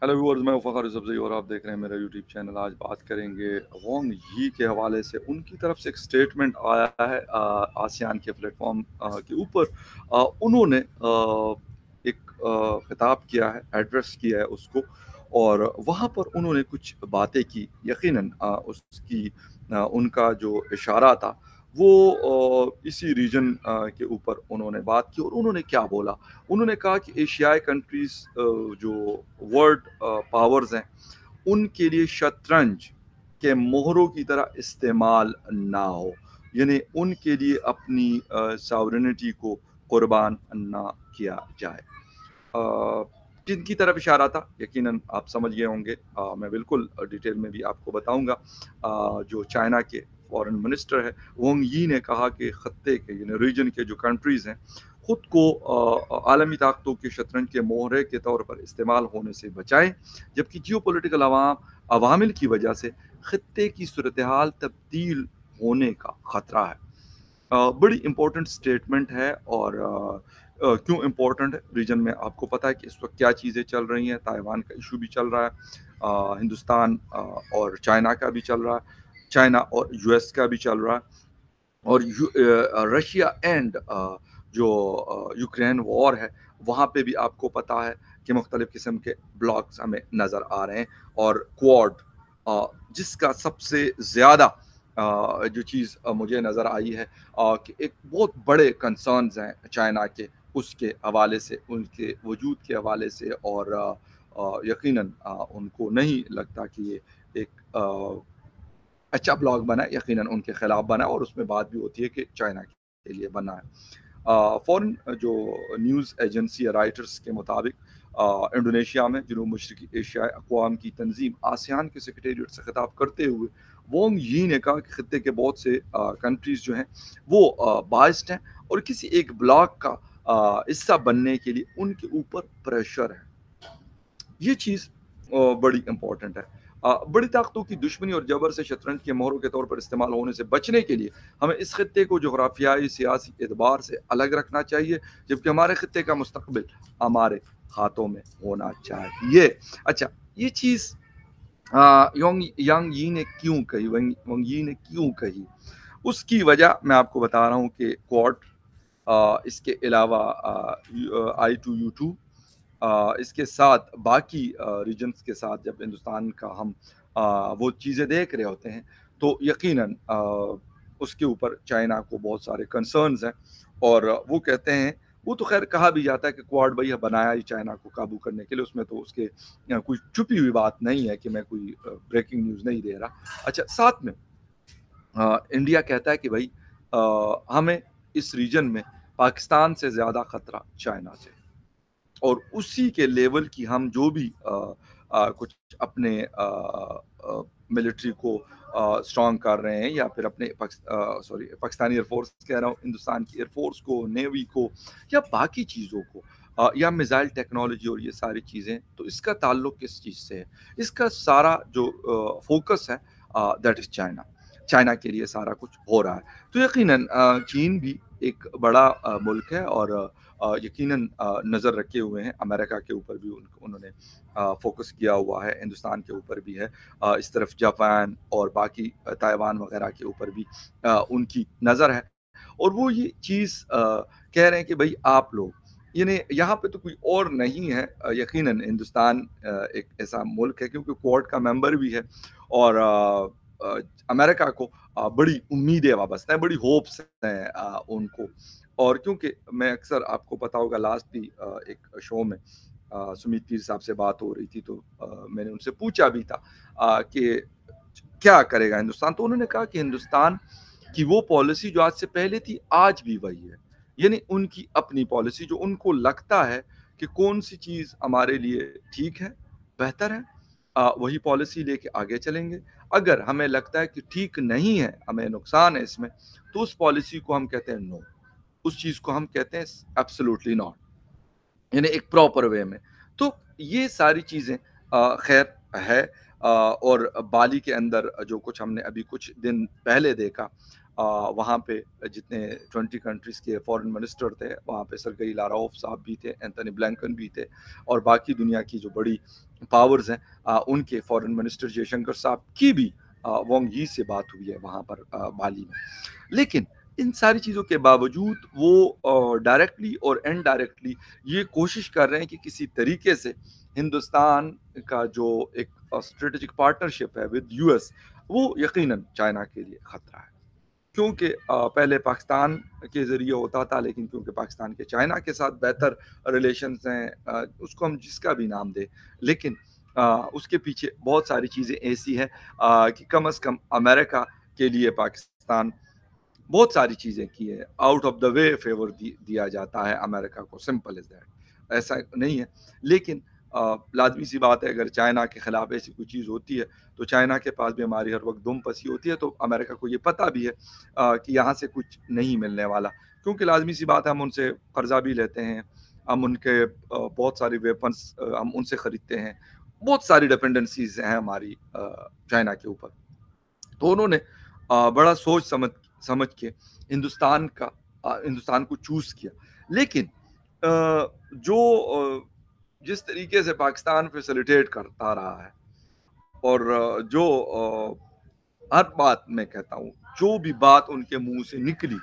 Hello viewers, मैं फ़खर यूसुफ़ज़ई और आप देख रहे हैं मेरा यूट्यूब चैनल। आज बात करेंगे वोंग यी के हवाले से। उनकी तरफ से एक स्टेटमेंट आया है आसियान के प्लेटफॉर्म के ऊपर। उन्होंने एक खिताब किया है, एड्रेस किया है उसको, और वहाँ पर उन्होंने कुछ बातें की। यकीनन उसकी उनका जो इशारा था वो इसी रीजन के ऊपर उन्होंने बात की। और उन्होंने क्या बोला, उन्होंने कहा कि एशियाई कंट्रीज़ जो वर्ल्ड पावर्स हैं, उनके लिए शतरंज के मोहरों की तरह इस्तेमाल ना हो, यानी उनके लिए अपनी सॉवरेनिटी को कुर्बान ना किया जाए। किनकी तरफ इशारा था यकीनन आप समझ गए होंगे। मैं बिल्कुल डिटेल में भी आपको बताऊंगा। जो चाइना के फॉरेन मिनिस्टर है वोंग यी ने कहा कि खत्ते के यानी रीजन के जो कंट्रीज़ हैं खुद को आलमी ताकतों के शतरंज के मोहरे के तौर पर इस्तेमाल होने से बचाएं, जबकि जियोपॉलिटिकल अवामिल की वजह से खत्ते की सूरत हाल तब्दील होने का ख़तरा है। बड़ी इम्पोर्टेंट स्टेटमेंट है। और क्यों इम्पोर्टेंट है रीजन में, आपको पता है कि इस वक्त क्या चीज़ें चल रही हैं। ताइवान का इशू भी चल रहा है, हिंदुस्तान और चाइना का भी चल रहा है, चाइना और यूएस का भी चल रहा है, और रशिया एंड जो यूक्रेन वॉर है वहाँ पे भी आपको पता है कि मुख्तलिफ़ किस्म के ब्लॉक्स हमें नज़र आ रहे हैं। और क्वाड जिसका सबसे ज़्यादा जो चीज़ मुझे नज़र आई है कि एक बहुत बड़े कंसर्न्स हैं चाइना के, उसके हवाले से, उनके वजूद के हवाले से। और यकीनन उनको नहीं लगता कि ये एक अच्छा ब्लॉग बना है, यकीनन उनके खिलाफ बना है। और उसमें बात भी होती है कि चाइना के लिए बना है। फॉरेन जो न्यूज़ एजेंसी राइटर्स के मुताबिक इंडोनेशिया में जनूब मशरकी एशियाई अक़वाम की तंजीम आसियान के सेक्रेटेरिएट से खिताब करते हुए वोंग यी ने कहा कि खत्ते के बहुत से कंट्रीज़ जो हैं वो बाइस्ड हैं और किसी एक ब्लॉक का हिस्सा बनने के लिए उनके ऊपर प्रेशर है। ये चीज़ बड़ी इंपॉर्टेंट है। बड़ी ताकतों की दुश्मनी और जबर से शतरंज के मोहरों के तौर पर इस्तेमाल होने से बचने के लिए हमें इस खत्ते को जोग्राफियाई सियासी एतबार से अलग रखना चाहिए, जबकि हमारे खत्ते का मुस्तकबिल हमारे हाथों में होना चाहिए। अच्छा, ये चीज़ योंग यांग यी ने क्यों कही, वंग यी ने क्यों कही, उसकी वजह मैं आपको बता रहा हूँ कि क्वाड, इसके अलावा I2U2, इसके साथ बाकी रीजन्स के साथ जब हिंदुस्तान का हम वो चीज़ें देख रहे होते हैं तो यकीनन उसके ऊपर चाइना को बहुत सारे कंसर्न्स हैं। और वो कहते हैं, वो तो खैर कहा भी जाता है कि क्वाड भैया बनाया ही चाइना को काबू करने के लिए, उसमें तो उसके कोई छुपी हुई बात नहीं है कि मैं कोई ब्रेकिंग न्यूज़ नहीं दे रहा। अच्छा, साथ में इंडिया कहता है कि भाई हमें इस रीजन में पाकिस्तान से ज़्यादा ख़तरा चाइना से, और उसी के लेवल की हम जो भी कुछ अपने मिलिट्री को स्ट्रॉन्ग कर रहे हैं, या फिर अपने पाकिस्तानी एयरफोर्स कह रहा हूँ, हिंदुस्तान की एयरफोर्स को, नेवी को, या बाकी चीज़ों को, या मिसाइल टेक्नोलॉजी और ये सारी चीज़ें, तो इसका ताल्लुक किस चीज़ से है? इसका सारा जो फोकस है दैट इज़ चाइना। चाइना के लिए सारा कुछ हो रहा है। तो यकीनन चीन भी एक बड़ा मुल्क है, और यकीनन नज़र रखे हुए हैं अमेरिका के ऊपर भी, उन्होंने फोकस किया हुआ है, हिंदुस्तान के ऊपर भी है, इस तरफ जापान और बाकी ताइवान वगैरह के ऊपर भी उनकी नज़र है। और वो ये चीज़ कह रहे हैं कि भाई आप लोग, यानी यहाँ पे तो कोई और नहीं है। यकीनन हिंदुस्तान एक ऐसा मुल्क है क्योंकि क्वाड का मेंबर भी है, और अमेरिका को बड़ी उम्मीदें वाबस्ता हैं, बड़ी होप्स हैं उनको। और क्योंकि मैं अक्सर, आपको पता होगा, लास्ट भी एक शो में सुमित पीर साहब से बात हो रही थी, तो मैंने उनसे पूछा भी था कि क्या करेगा हिंदुस्तान। तो उन्होंने कहा कि हिंदुस्तान की वो पॉलिसी जो आज से पहले थी आज भी वही है, यानी उनकी अपनी पॉलिसी जो उनको लगता है कि कौन सी चीज़ हमारे लिए ठीक है, बेहतर है, वही पॉलिसी लेके आगे चलेंगे। अगर हमें लगता है कि ठीक नहीं है, हमें नुकसान है इसमें, तो उस पॉलिसी को हम कहते हैं नो, उस चीज़ को हम कहते हैं एब्सोल्युटली नॉट, यानी एक प्रॉपर वे में। तो ये सारी चीज़ें खैर है। और बाली के अंदर जो कुछ हमने अभी कुछ दिन पहले देखा, وہاں پہ جتنے 20 کنٹریز کے فارن منسٹر تھے وہاں پہ سرگئی لاروف صاحب بھی تھے، اینتھنی بلنکن بھی تھے، اور باقی دنیا کی جو بڑی پاورز ہیں ان کے فارن منسٹر جے شنکر صاحب کی بھی وانگ یی سے بات ہوئی ہے وہاں پر بالی میں. لیکن ان ساری چیزوں کے باوجود وہ ڈائریکٹلی اور انڈائریکٹلی یہ کوشش کر رہے ہیں کہ کسی طریقے سے ہندوستان کا جو ایک اسٹریٹجک پارٹنرشپ ہے ود یو ایس وہ یقیناً چائنا کے لیے خطرہ ہے. کیونکہ پہلے پاکستان کے ذریعے ہوتا تھا، لیکن کیونکہ پاکستان کے چائنا کے ساتھ بہتر ریلیشنز ہیں، اس کو ہم جس کا بھی نام دیں، لیکن اس کے پیچھے بہت ساری چیزیں ایسی ہیں کہ کم از کم امریکہ کے لیے پاکستان بہت ساری چیزیں کی ہے، out of the way favour دیا جاتا ہے امریکہ کو، سمپل از دیٹ. ایسا نہیں ہے، لیکن لازمی سی بات ہے اگر چائنا کے خلاف ایسی کوئی چیز ہوتی ہے تو چائنا کے پاس بھی ہماری ہر وقت دم پسی ہوتی ہے، تو امریکہ کو یہ پتہ بھی ہے کہ یہاں سے کچھ نہیں ملنے والا، کیونکہ لازمی سی بات ہے ہم ان سے قرضہ بھی لیتے ہیں، ہم ان کے بہت ساری ویپنز ہم ان سے خریدتے ہیں، بہت ساری ڈپینڈنسیز ہیں ہماری چائنا کے اوپر. تو انہوں نے بڑا سوچ سمجھ کے ہندوستان کو چوز کیا. لیکن جو جس طریقے سے پاکستان فیسیلیٹیٹ کرتا رہا ہے، اور جو ہر بات میں کہتا ہوں جو بھی بات ان کے منہ سے نکلی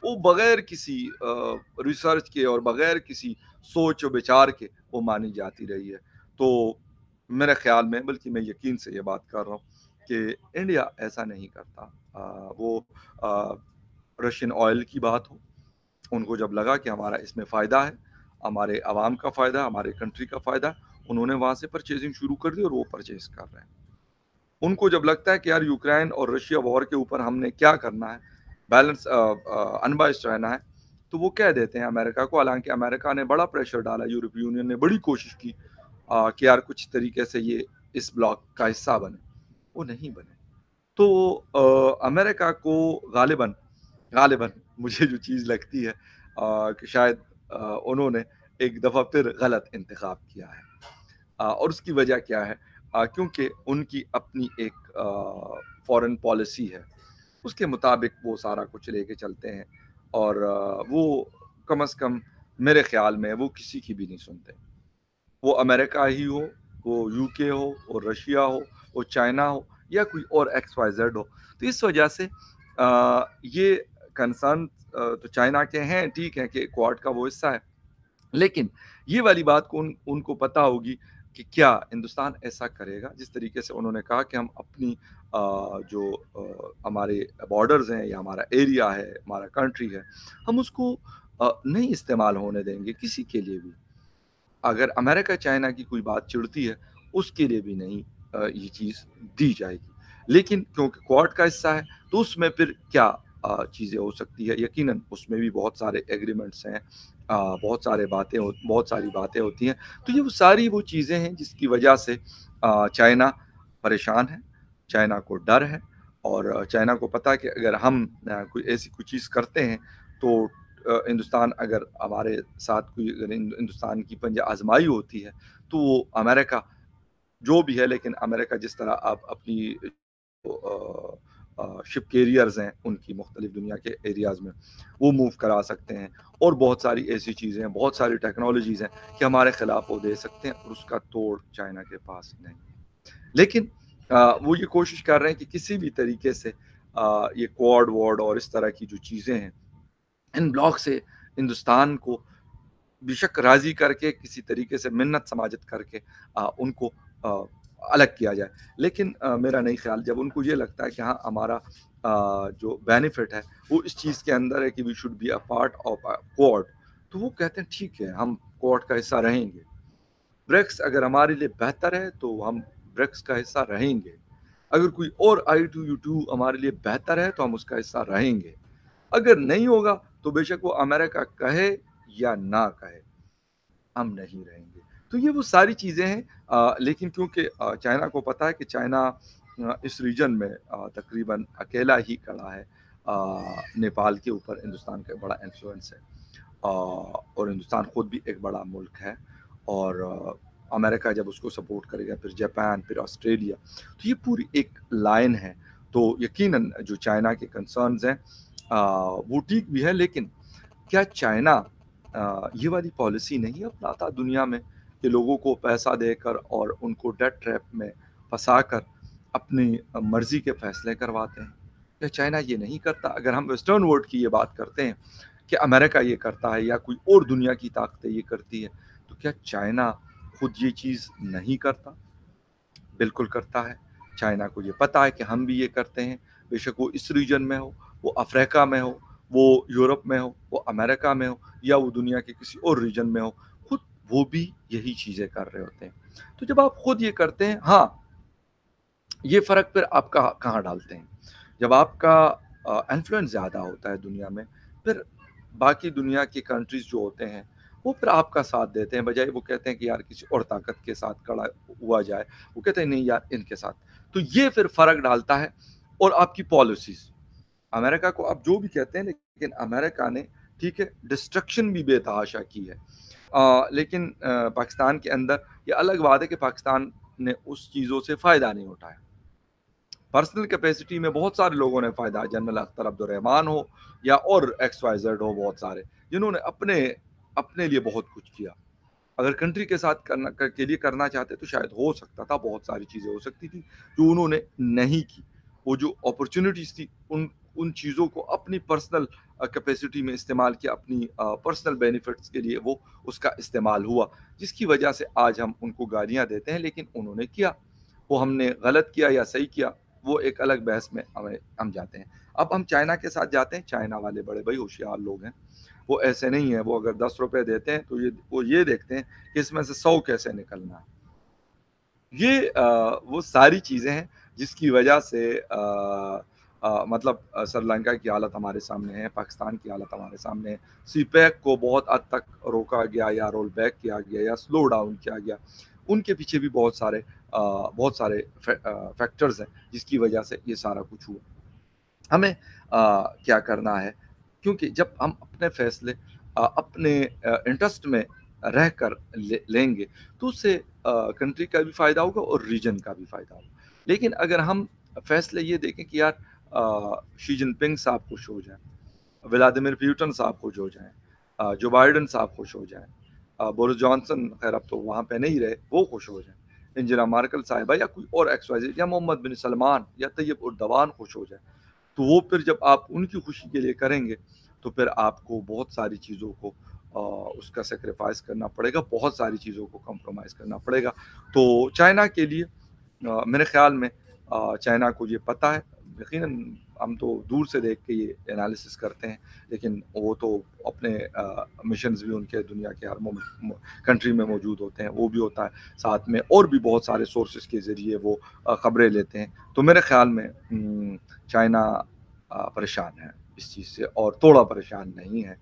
وہ بغیر کسی ریسرچ کے اور بغیر کسی سوچ و بچار کے وہ مانی جاتی رہی ہے. تو میرے خیال میں، بلکہ میں یقین سے یہ بات کر رہا ہوں کہ انڈیا ایسا نہیں کرتا. وہ رشین آئل کی بات ہو، ان کو جب لگا کہ ہمارا اس میں فائدہ ہے، ہمارے عوام کا فائدہ، ہمارے کنٹری کا فائدہ، انہوں نے وہاں سے پرچیزنگ شروع کر دی اور وہ پرچیز کر رہے ہیں. ان کو جب لگتا ہے کہ یار یوکرین اور رشیا وار کے اوپر ہم نے کیا کرنا ہے، بیلنس انبائسڈ رہنا ہے، تو وہ کہہ دیتے ہیں امریکہ کو. حالانکہ امریکہ نے بڑا پریشر ڈالا، یورپی یونین نے بڑی کوشش کی کہ یار کچھ طریقے سے یہ اس بلاک کا حصہ بنے، وہ نہیں بنے. تو امریکہ کو غالباً مجھے جو چیز لگتی ہے کہ شاید انہوں نے ایک دفعہ پھر غلط انتخاب کیا ہے. اور اس کی وجہ کیا ہے؟ کیونکہ ان کی اپنی ایک فورن پالیسی ہے، اس کے مطابق وہ سارا کچھ لے کے چلتے ہیں، اور وہ کم از کم میرے خیال میں وہ کسی کی بھی نہیں سنتے. وہ امریکہ ہی ہو، وہ یو کے ہو، اور رشیا ہو، وہ چائنا ہو، یا کوئی اور ایکس وائی زیڈ ہو. تو اس وجہ سے یہ کنسرن تو چائنا کے ہیں، ٹھیک ہے کہ کوارڈ کا وہ حصہ ہے، لیکن یہ والی بات کو ان کو پتہ ہوگی کہ کیا ہندوستان ایسا کرے گا. جس طریقے سے انہوں نے کہا کہ ہم اپنی جو ہمارے بارڈرز ہیں یا ہمارا ایریا ہے، ہمارا کنٹری ہے، ہم اس کو نہیں استعمال ہونے دیں گے کسی کے لیے بھی. اگر امریکہ چائنا کی کوئی بات چڑھتی ہے اس کے لیے بھی نہیں یہ چیز دی جائے گی. لیکن کیونکہ کوارڈ کا حصہ ہے تو اس میں پھر کیا چیزیں ہو سکتی ہے، یقیناً اس میں بھی بہت سارے ایگریمنٹس ہیں، بہت ساری باتیں ہوتی ہیں. تو یہ ساری وہ چیزیں ہیں جس کی وجہ سے چائنا پریشان ہے، چائنا کو ڈر ہے، اور چائنا کو پتہ کہ اگر ہم کوئی ایسی کوئی چیز کرتے ہیں تو ہندوستان اگر ہمارے ساتھ کوئی ہندوستان کی پنجہ آزمائی ہوتی ہے تو وہ امریکہ جو بھی ہے، لیکن امریکہ جس طرح آپ اپنی شپ کیریئرز ہیں ان کی مختلف دنیا کے ایریاز میں وہ موو کرا سکتے ہیں، اور بہت ساری ایسی چیزیں ہیں، بہت ساری ٹیکنالوجیز ہیں کہ ہمارے خلاف وہ دے سکتے ہیں، اور اس کا توڑ چائنا کے پاس نہیں. لیکن وہ یہ کوشش کر رہے ہیں کہ کسی بھی طریقے سے یہ کوارڈ وارڈ اور اس طرح کی جو چیزیں ہیں ان بلاک سے ہندوستان کو بے شک راضی کر کے، کسی طریقے سے منت سماجت کر کے ان کو الگ کیا جائے. لیکن میرا نہیں خیال، جب ان کو یہ لگتا ہے کہ ہاں ہمارا جو بینیفٹ ہے وہ اس چیز کے اندر ہے کہ we should be a part of Quad, تو وہ کہتے ہیں ٹھیک ہے ہم کوارڈ کا حصہ رہیں گے. برکس اگر ہمارے لیے بہتر ہے تو ہم برکس کا حصہ رہیں گے. اگر کوئی اور I2U2 ہمارے لیے بہتر ہے تو ہم اس کا حصہ رہیں گے. اگر نہیں ہوگا تو بے شک وہ امریکہ کہے یا نہ کہے، ہم نہیں رہیں گے. تو یہ وہ ساری چیزیں ہیں. لیکن کیونکہ چائنا کو پتا ہے کہ چائنا اس ریجن میں تقریباً اکیلا ہی کھڑا ہے، نیپال کے اوپر ہندوستان کا بڑا انفلوئنس ہے، اور ہندوستان خود بھی ایک بڑا ملک ہے، اور امریکہ جب اس کو سپورٹ کرے گا، پھر جاپان، پھر آسٹریلیا، تو یہ پوری ایک لائن ہے. तो यकीनन जो चाइना के कंसर्न्स हैं वो ठीक भी है, लेकिन क्या चाइना ये वाली पॉलिसी नहीं अपनाता दुनिया में कि लोगों को पैसा देकर और उनको डेट ट्रैप में फंसाकर अपनी मर्जी के फैसले करवाते हैं? क्या चाइना ये नहीं करता? अगर हम वेस्टर्न वर्ल्ड की ये बात करते हैं कि अमेरिका ये करता है या कोई और दुनिया की ताकतें ये करती है, तो क्या चाइना खुद ये चीज़ नहीं करता? बिल्कुल करता है। चाइना को ये पता है कि हम भी ये करते हैं, बेशक वो इस रीजन में हो, वो अफ्रीका में हो, वो यूरोप में हो, वो अमेरिका में हो या वो दुनिया के किसी और रीजन में हो, खुद वो भी यही चीज़ें कर रहे होते हैं। तो जब आप खुद ये करते हैं, हाँ, ये फ़र्क फिर आप कहाँ डालते हैं? जब आपका इन्फ्लुएंस ज़्यादा होता है दुनिया में, फिर बाकी दुनिया की कंट्रीज़ जो होते हैं, वो फिर आपका साथ देते हैं, बजाए वो कहते हैं कि यार किसी और ताकत के साथ खड़ा हुआ जाए, वो कहते हैं नहीं यार इनके साथ। तो ये फिर फ़र्क डालता है। और आपकी पॉलिसीज़, अमेरिका को आप जो भी कहते हैं, लेकिन अमेरिका ने, ठीक है, डिस्ट्रक्शन भी बेतहाशा की है। लेकिन पाकिस्तान के अंदर ये अलग बात है कि पाकिस्तान ने उस चीज़ों से फ़ायदा नहीं उठाया। पर्सनल कैपेसिटी में बहुत सारे लोगों ने फ़ायदा, जनरल अख्तर अब्दुर्रहमान हो या और XYZ हो, बहुत सारे जिन्होंने अपने अपने लिए बहुत कुछ किया। अगर कंट्री के साथ के लिए करना चाहते तो शायद हो सकता था, बहुत सारी चीज़ें हो सकती थी जो उन्होंने नहीं की। वो जो अपॉर्चुनिटीज़ थी उन चीज़ों को अपनी पर्सनल कैपेसिटी में इस्तेमाल किया, अपनी पर्सनल बेनिफिट्स के लिए वो उसका इस्तेमाल हुआ, जिसकी वजह से आज हम उनको गालियाँ देते हैं, लेकिन उन्होंने किया। वो हमने गलत किया या सही किया, वो एक अलग बहस में हम जाते हैं। अब हम चाइना के साथ जाते हैं, चाइना वाले बड़े भाई होशियार लोग हैं। वो ऐसे नहीं है, वो अगर 10 रुपए देते हैं तो वो ये देखते हैं कि इसमें से 100 कैसे निकलना है। ये वो सारी चीज़ें हैं जिसकी वजह से मतलब श्रीलंका की हालत हमारे सामने है, पाकिस्तान की हालत हमारे सामने है। सीपैक को बहुत हद तक रोका गया या रोल बैक किया गया या स्लो डाउन किया गया। उनके पीछे भी बहुत सारे फैक्टर्स हैं जिसकी वजह से ये सारा कुछ हुआ। हमें क्या करना है, क्योंकि जब हम अपने फैसले अपने इंटरेस्ट में रहकर लेंगे तो उससे कंट्री का भी फ़ायदा होगा और रीजन का भी फ़ायदा होगा। लेकिन अगर हम फैसले ये देखें कि यार शी जिनपिंग साहब खुश हो जाएं, व्लादिमीर पुतिन साहब खुश हो जाएं, जो बाइडेन साहब खुश हो जाएं, बोरिस जॉनसन, खैर अब तो वहाँ पे नहीं रहे, वो खुश हो जाएं, इंजला मार्कल साहिबा या कोई और XYZ या मोहम्मद बिन सलमान या तैयब उर्दवान खुश हो जाए, तो वो फिर जब आप उनकी खुशी के लिए करेंगे तो फिर आपको बहुत सारी चीज़ों को उसका सेक्रीफाइस करना पड़ेगा, बहुत सारी चीज़ों को कॉम्प्रोमाइज़ करना पड़ेगा। तो चाइना के लिए मेरे ख़्याल में चाइना को ये पता है, यकीनन हम तो दूर से देख के ये एनालिसिस करते हैं, लेकिन वो तो अपने मिशंस भी उनके दुनिया के हर कंट्री में मौजूद होते हैं, वो भी होता है, साथ में और भी बहुत सारे सोर्सेज़ के ज़रिए वो ख़बरें लेते हैं। तो मेरे ख़्याल में चाइना परेशान है इस चीज़ से, और थोड़ा परेशान नहीं है,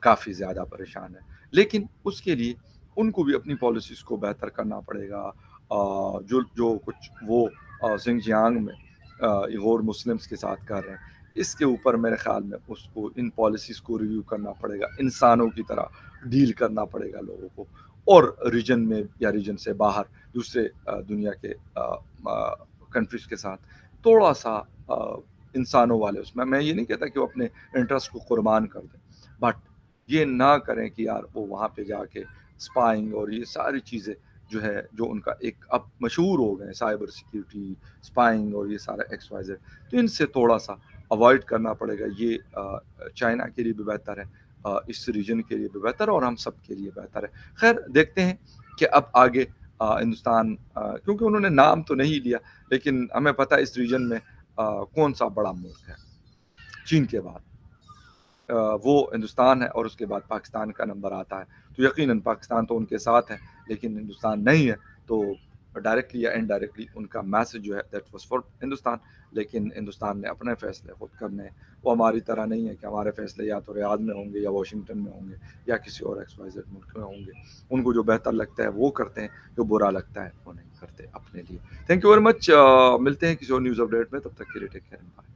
काफ़ी ज़्यादा परेशान है। लेकिन उसके लिए उनको भी अपनी पॉलिसीज़ को बेहतर करना पड़ेगा। जो जो कुछ वो सिंजियांग में उइघुर मुस्लिम्स के साथ कर रहे हैं, इसके ऊपर मेरे ख़्याल में उसको इन पॉलिसीज़ को रिव्यू करना पड़ेगा, इंसानों की तरह डील करना पड़ेगा लोगों को, और रीजन में या रीजन से बाहर दूसरे दुनिया के कंट्रीज़ के साथ थोड़ा-सा इंसानों वाले उसमें, मैं ये नहीं कहता कि वो अपने इंटरेस्ट को कुर्बान कर दें, बट ये ना करें कि यार वो वहाँ पे जाके स्पाइंग और ये सारी चीज़ें जो है, जो उनका एक अब मशहूर हो गए, साइबर सिक्योरिटी, स्पाइंग और ये सारा XYZ, तो इनसे थोड़ा-सा अवॉइड करना पड़ेगा। ये चाइना के लिए भी बेहतर है, इस रीजन के लिए भी बेहतर है और हम सब के लिए बेहतर है। खैर देखते हैं कि अब आगे हिंदुस्तान, क्योंकि उन्होंने नाम तो नहीं लिया, लेकिन हमें पता है इस रीजन में कौन-सा बड़ा मुल्क है चीन के बाद। वो हिंदुस्तान है और उसके बाद पाकिस्तान का नंबर आता है। तो यकीनन पाकिस्तान तो उनके साथ है, लेकिन हिंदुस्तान नहीं है, तो डायरेक्टली या इनडायरेक्टली उनका मैसेज जो है दैट वाज़ फॉर हिंदुस्तान। लेकिन हिंदुस्तान ने अपने फ़ैसले खुद करने हैं। वो हमारी तरह नहीं है कि हमारे फ़ैसले या तो रियाद में होंगे या वाशिंगटन में होंगे या किसी और XYZ मुल्क में होंगे। उनको जो बेहतर लगता है वो करते हैं, जो बुरा लगता है वो नहीं करते अपने लिए। Thank you very much. मिलते हैं किसी और न्यूज़ अपडेट में, तब तक के लिए टेक केयर एंड बाय।